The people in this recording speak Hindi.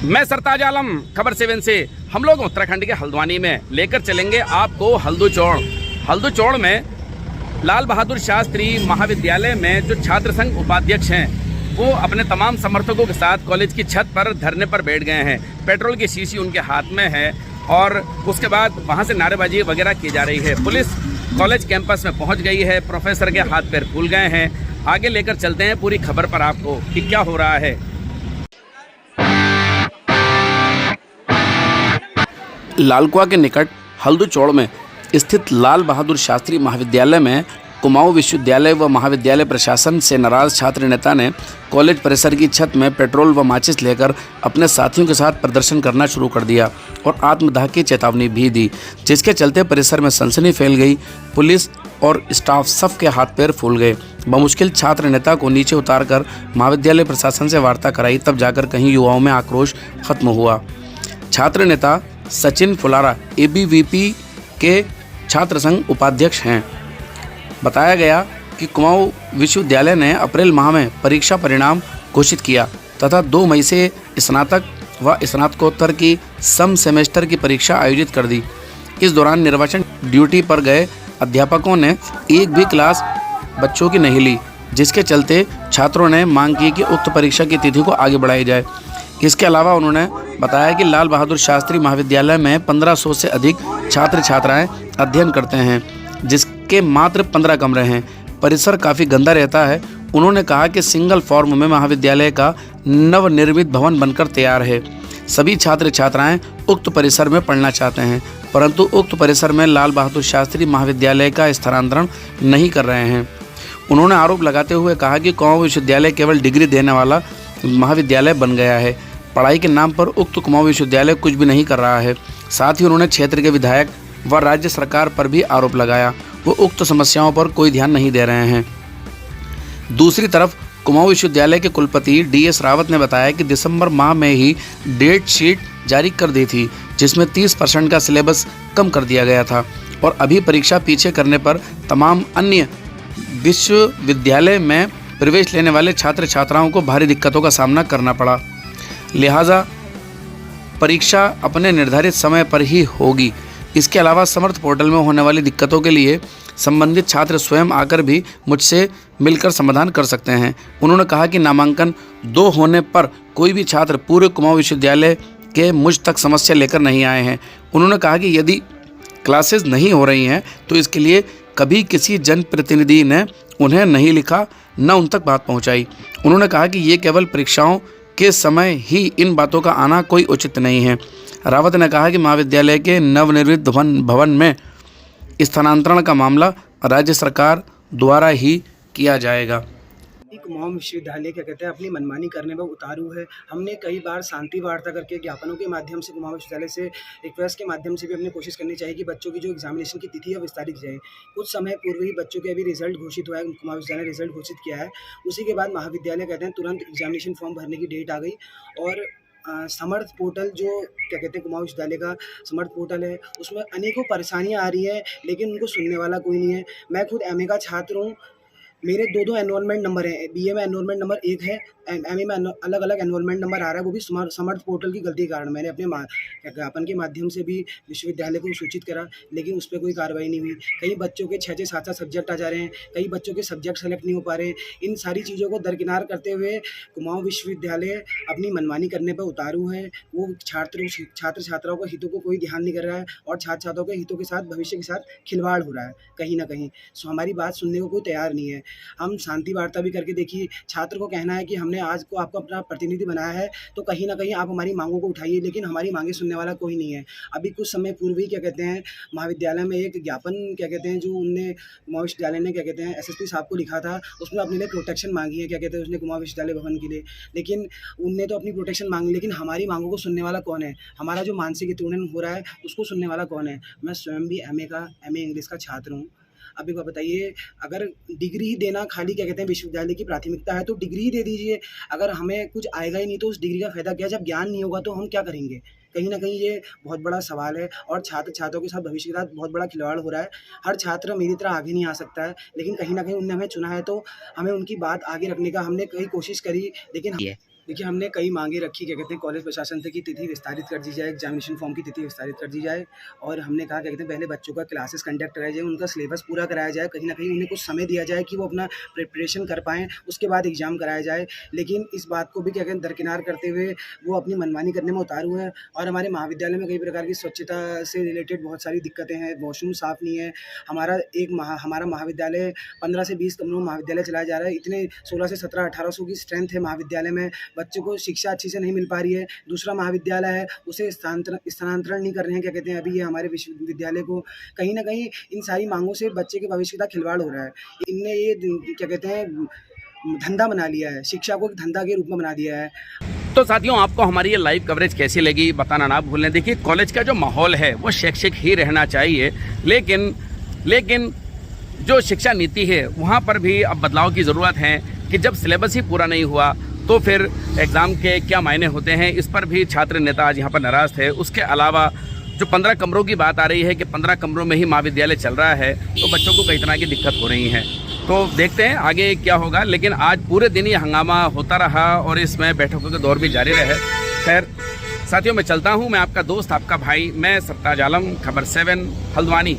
मैं सरताज आलम, खबर 7 से हम लोग उत्तराखंड के हल्द्वानी में लेकर चलेंगे आपको हल्दू चौड़ में लाल बहादुर शास्त्री महाविद्यालय में जो छात्र संघ उपाध्यक्ष हैं वो अपने तमाम समर्थकों के साथ कॉलेज की छत पर धरने पर बैठ गए हैं। पेट्रोल की शीशी उनके हाथ में है और उसके बाद वहां से नारेबाजी वगैरह की जा रही है। पुलिस कॉलेज कैंपस में पहुंच गई है, प्रोफेसर के हाथ पैर फूल गए हैं। आगे लेकर चलते हैं पूरी खबर पर आपको कि क्या हो रहा है। लालकुआ के निकट हल्दू चौड़ में स्थित लाल बहादुर शास्त्री महाविद्यालय में कुमाऊं विश्वविद्यालय व महाविद्यालय प्रशासन से नाराज छात्र नेता ने कॉलेज परिसर की छत में पेट्रोल व माचिस लेकर अपने साथियों के साथ प्रदर्शन करना शुरू कर दिया और आत्मदाह की चेतावनी भी दी, जिसके चलते परिसर में सनसनी फैल गई। पुलिस और स्टाफ सबके हाथ पैर फूल गए। बमुश्किल छात्र नेता को नीचे उतारकर महाविद्यालय प्रशासन से वार्ता कराई, तब जाकर कहीं युवाओं में आक्रोश खत्म हुआ। छात्र नेता सचिन फुलारा ABVP के छात्र संघ उपाध्यक्ष हैं। बताया गया कि कुमाऊं विश्वविद्यालय ने अप्रैल माह में परीक्षा परिणाम घोषित किया तथा 2 मई से स्नातक व स्नातकोत्तर की सम सेमेस्टर की परीक्षा आयोजित कर दी। इस दौरान निर्वाचन ड्यूटी पर गए अध्यापकों ने एक भी क्लास बच्चों की नहीं ली, जिसके चलते छात्रों ने मांग की कि उक्त परीक्षा की तिथि को आगे बढ़ाई जाए। इसके अलावा उन्होंने बताया कि लाल बहादुर शास्त्री महाविद्यालय में 1500 से अधिक छात्र छात्राएं अध्ययन करते हैं, जिसके मात्र 15 कमरे हैं। परिसर काफ़ी गंदा रहता है। उन्होंने कहा कि सिंगल फॉर्म में महाविद्यालय का नवनिर्मित भवन बनकर तैयार है। सभी छात्र छात्राएं उक्त परिसर में पढ़ना चाहते हैं, परंतु उक्त परिसर में लाल बहादुर शास्त्री महाविद्यालय का स्थानांतरण नहीं कर रहे हैं। उन्होंने आरोप लगाते हुए कहा कि कुमाऊं विश्वविद्यालय केवल डिग्री देने वाला महाविद्यालय बन गया है। पढ़ाई के नाम पर उक्त कुमाऊं विश्वविद्यालय कुछ भी नहीं कर रहा है। साथ ही उन्होंने क्षेत्र के विधायक व राज्य सरकार पर भी आरोप लगाया, वो उक्त समस्याओं पर कोई ध्यान नहीं दे रहे हैं। दूसरी तरफ कुमाऊं विश्वविद्यालय के कुलपति DS रावत ने बताया कि दिसंबर माह में ही डेट शीट जारी कर दी थी, जिसमें 30% का सिलेबस कम कर दिया गया था और अभी परीक्षा पीछे करने पर तमाम अन्य विश्वविद्यालय में प्रवेश लेने वाले छात्र छात्राओं को भारी दिक्कतों का सामना करना पड़ा। लिहाजा परीक्षा अपने निर्धारित समय पर ही होगी। इसके अलावा समर्थ पोर्टल में होने वाली दिक्कतों के लिए संबंधित छात्र स्वयं आकर भी मुझसे मिलकर समाधान कर सकते हैं। उन्होंने कहा कि नामांकन 2 होने पर कोई भी छात्र पूरे कुमाऊं विश्वविद्यालय के मुझ तक समस्या लेकर नहीं आए हैं। उन्होंने कहा कि यदि क्लासेस नहीं हो रही हैं तो इसके लिए कभी किसी जनप्रतिनिधि ने उन्हें नहीं लिखा, न उन तक बात पहुँचाई। उन्होंने कहा कि ये केवल परीक्षाओं के समय ही इन बातों का आना कोई उचित नहीं है। रावत ने कहा कि महाविद्यालय के नवनिर्मित भवन में स्थानांतरण का मामला राज्य सरकार द्वारा ही किया जाएगा। कुमाऊं विश्वविद्यालय क्या कहते हैं अपनी मनमानी करने में उतारू है। हमने कई बार शांति वार्ता करके ज्ञापनों के माध्यम से कुमाऊं विश्वविद्यालय से रिक्वेस्ट के माध्यम से भी अपनी कोशिश करनी चाहिए कि बच्चों की जो एग्जामिनेशन की तिथि है विस्तारित जाए। कुछ समय पूर्व ही बच्चों के अभी रिजल्ट घोषित हुआ है, कुमाऊं विश्वविद्यालय ने रिजल्ट घोषित किया है। उसी के बाद महाविद्यालय कहते हैं तुरंत एग्जामिनेशन फॉर्म भरने की डेट आ गई और समर्थ पोर्टल जो क्या कहते हैं कुमाऊं विश्वविद्यालय का समर्थ पोर्टल है उसमें अनेकों परेशानियां आ रही है, लेकिन उनको सुनने वाला कोई नहीं है। मैं खुद MA का छात्र हूँ, मेरे 2 एनरोलमेंट नंबर हैं। BA में एनरोलमेंट नंबर 1 है, MA में अलग अलग एनरोलमेंट नंबर आ रहा है, वो भी समर्थ पोर्टल की गलती के कारण। मैंने अपने ज्ञापन के माध्यम से भी विश्वविद्यालय को सूचित करा, लेकिन उस पर कोई कार्रवाई नहीं हुई। कई बच्चों के 6-6, 7-7 सब्जेक्ट आ जा रहे हैं, कई बच्चों के सब्जेक्ट सेलेक्ट नहीं हो पा रहे हैं। इन सारी चीज़ों को दरकिनार करते हुए कुमाऊं विश्वविद्यालय अपनी मनमानी करने पर उतारू है। वो छात्र छात्राओं के हितों को कोई ध्यान नहीं कर रहा है और छात्र छात्राओं के हितों के साथ, भविष्य के साथ खिलवाड़ हो रहा है कहीं ना कहीं। सो हमारी बात सुनने को कोई तैयार नहीं है। हम शांति वार्ता भी करके देखिए, छात्र को कहना है कि हमने आज को आपको अपना प्रतिनिधि बनाया है तो कहीं ना कहीं आप हमारी मांगों को उठाइए, लेकिन हमारी मांगे सुनने वाला कोई नहीं है। अभी कुछ समय पूर्व ही क्या कहते हैं महाविद्यालय में एक ज्ञापन क्या कहते हैं जो उनने कुमाऊं विश्वविद्यालय ने क्या कहते हैं SSP साहब को लिखा था, उसमें अपने लिए प्रोटेक्शन मांगी है क्या कहते हैं उसने कुमाऊं विश्वविद्यालय भवन के लिए। लेकिन उनने तो अपनी प्रोटेक्शन मांगी, लेकिन हमारी मांगों को सुनने वाला कौन है? हमारा जो मानसिक उत्पीड़न हो रहा है उसको सुनने वाला कौन है? मैं स्वयं भी MA इंग्लिश का छात्र हूँ। अब एक बात बताइए, अगर डिग्री ही देना खाली क्या कहते हैं विश्वविद्यालय की प्राथमिकता है तो डिग्री ही दे दीजिए। अगर हमें कुछ आएगा ही नहीं तो उस डिग्री का फ़ायदा क्या? जब ज्ञान नहीं होगा तो हम क्या करेंगे? कहीं ना कहीं ये बहुत बड़ा सवाल है और छात्रों के साथ भविष्य के साथ बहुत बड़ा खिलवाड़ हो रहा है। हर छात्र मेरी तरह आगे नहीं आ सकता है, लेकिन कहीं ना कहीं उनने हमें चुना है तो हमें उनकी बात आगे रखने का हमने कई कोशिश करी, लेकिन देखिए, हमने कई मांगे रखी, क्या कहते हैं, कॉलेज प्रशासन से कि तिथि विस्तारित कर दी जाए, एग्जामिनेशन फॉर्म की तिथि विस्तारित कर दी जाए। और हमने कहा, क्या कहते हैं, पहले बच्चों का क्लासेस कंडक्ट कराया जाए, उनका सिलेबस पूरा कराया जाए, कहीं न कहीं उन्हें कुछ समय दिया जाए कि वो अपना प्रिपरेशन कर पाएँ, उसके बाद एग्ज़ाम कराया जाए। लेकिन इस बात को भी, क्या कहते हैं, दरकिनार करते हुए वो अपनी मनमानी करने में उतारू हैं। और हमारे महाविद्यालय में कई प्रकार की स्वच्छता से रिलेटेड बहुत सारी दिक्कतें हैं, वॉशरूम साफ़ नहीं है। हमारा महाविद्यालय 15 से 20 कमरों में महाविद्यालय चलाया जा रहा है। इतने 16 से 17 1800 की स्ट्रेंथ है महाविद्यालय में, बच्चों को शिक्षा अच्छी से नहीं मिल पा रही है। दूसरा महाविद्यालय है, उसे स्थानांतरण नहीं कर रहे हैं, क्या कहते हैं, अभी ये हमारे विश्वविद्यालय को कहीं न कहीं इन सारी माँगों से बच्चे के भविष्य के साथ खिलवाड़ हो रहा है। इनने ये क्या कहते हैं, धंधा बना लिया है, शिक्षा को एक धंधा के रूप में बना दिया है। तो साथियों, आपको हमारी ये लाइव कवरेज कैसी लगी बताना ना भूलें। देखिए, कॉलेज का जो माहौल है वो शैक्षिक ही रहना चाहिए, लेकिन जो शिक्षा नीति है वहाँ पर भी अब बदलाव की ज़रूरत है कि जब सिलेबस ही पूरा नहीं हुआ तो फिर एग्ज़ाम के क्या मायने होते हैं, इस पर भी छात्र नेता आज यहाँ पर नाराज़ थे। उसके अलावा जो 15 कमरों की बात आ रही है कि 15 कमरों में ही महाविद्यालय चल रहा है, तो बच्चों को कई तरह की दिक्कत हो रही है। तो देखते हैं आगे क्या होगा, लेकिन आज पूरे दिन ये हंगामा होता रहा और इसमें बैठकों के दौर भी जारी रहे। खैर साथियों, मैं चलता हूँ। मैं आपका दोस्त, आपका भाई, मैं सरताज आलम, खबर 7 हल्द्वानी।